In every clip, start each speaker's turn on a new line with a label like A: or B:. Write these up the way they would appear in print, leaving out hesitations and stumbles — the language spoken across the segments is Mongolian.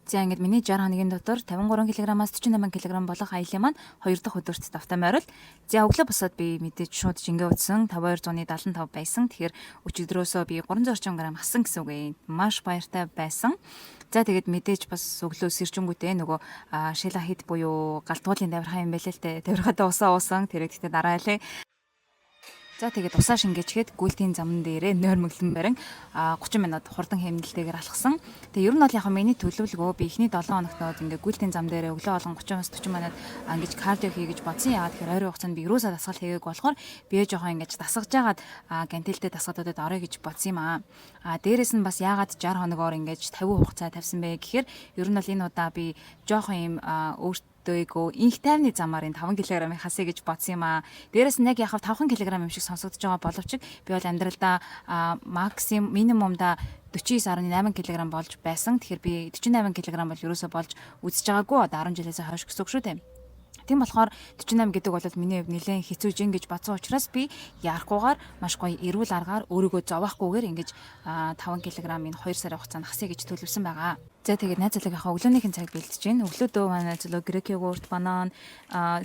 A: За ингээд миний 60 хоногийн дотор 53 кг-аас 48 кг болох аялын маань 2 дахь өдөрт давтан морил. За өглөө босоод би мэдээж шууд жингээ утсан 5275 байсан. Тэгэхээр өчигдрөөсөө би 300 орчим грамм асан гэсэн үг ээ. Маш баяртай байсан. За тэгээд мэдээж бас өглөө сэржингүүтээ нөгөө шила хит буюу галтгуулын давирхаа юм байлээ л те. Давирхаатай усаа уусан. Тэр ихтэй дараалаа. За тэгээд усаа шингээчгээд гүйлтийн замн дээрээ нойрмоглон барин 30 минут хурдан хэмнэлтэйгээр алхсан. Тэгээ ер нь бол яг миний төлөвлөгөө би эхний 7 хоногт ингээ гүйлтийн зам дээрээ өглөө болгон 30-аас 40 минут ингэж кардио хийж бодсон. Яагаад тэгэхээр ойрын хугацаанд би ерөөсөө дасгал хийгээг болохоор бие жоохон ингэж дасгаж жагаад гантэлтэй дасгалуудад орё гэж бодсон юм аа. Дээрээс нь бас яагаад 60 хоногоор ингэж 50 хугацаа тавьсан бэ гэхээр ер нь бол энэ удаа би жоохон юм өө инх тайвны замаар энэ 5 кг-ыг хасъя гэж бодсон юм аа. Дээрээс нь яг яхав 5 кг юм шиг сонсогдож байгаа боловч би бол амьдралдаа максимум минимумда 49.8 кг болж байсан. Тэгэхээр би 48 кг бол ерөөсөө болж үзэж байгаагүй. Одоо 10 жилээс хойш гэсэн үг шүү дээ. Тийм болохоор 48 гэдэг бол миний хувьд нэлээд хэцүү жин гэж бодсон учраас би яарахгүйгээр маш гоё эрүүл аргаар өөрийгөө зовоохгүйгээр ингэж 5 кг энэ 2 сарын хугацаанд хасъя гэж төлөвлөсөн байгаа. За тэгээд найзлогынхаа өглөөнийхэн цаг бэлдэж байна. Өглөөдөө манай найзлог грек йогурт, банан,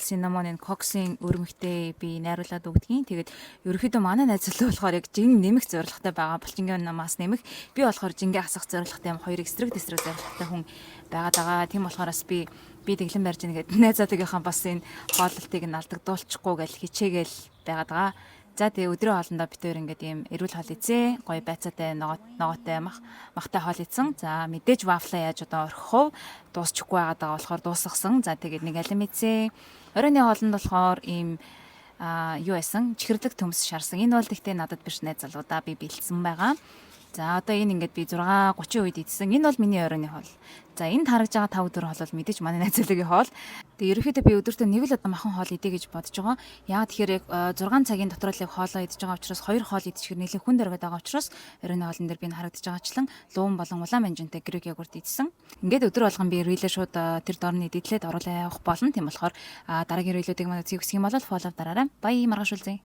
A: синнамон, коксын өрмөгтэй би найруулад өгдгийн. Тэгээд ерөөхдөө манай найзлог болохоор яг жин нэмэх зорилготой байгаа. Булчингийн намаас нэмэх. Би болохоор жингээ хасах зорилготой юм. Хоёр эсрэг зорилготой хүн байгаа. Тийм болохоорс би дэглэн барьж ийн гэдэг найзлогынхаа бас энэ хооллолтыг нь алдагдуулчихгүй гэж хичээгээл байгаа. За тэгээ өдрийн хоолндоо бид хоёр ингээд ийм эрүүл хоол эзээ, гоё байцаатай ногоотой махтай хоол идсэн. За мэдээж вафла яаж одоо орхив дуусчихгүй байгаа болохоор дуусгасан. За тэгээд нэг алим эзээ. Оройны хоолнд болохоор ийм юу байсан? Чихэрлэг төмс шарсан. Энэ бол гэхдээ надад биш найзлуудаа би бэлдсэн байгаа. За одоо энэ ингээд би 6:30 үед идсэн. Энэ бол миний оройны хоол. За энд харагдж байгаа 5 4 хоол бол мэдээж манай найзлогийн хоол. Тэгээ ерөөхдөө би өдөртөө нэг л одоо махан хоол идэ гэж бодож байгаа. Яагаад тэгэхээр яг 6 цагийн дотор л хоолоо идэж байгаа учраас 2 хоол идчихэр нэлээд хүнд оргиод байгаа учраас оройны хоолн дээр би харагдж байгаачлан луун болон улаан манжинтай грек йогурт идсэн. Ингээд өдөр болгон би рилээ шууд тэр дорны идэлээд оруулаа явах болно. Тийм болохоор дараагийн рилүүдийг манай үзье гэх юм бол фоллоу дараарай. Баяа маргааш үлзье.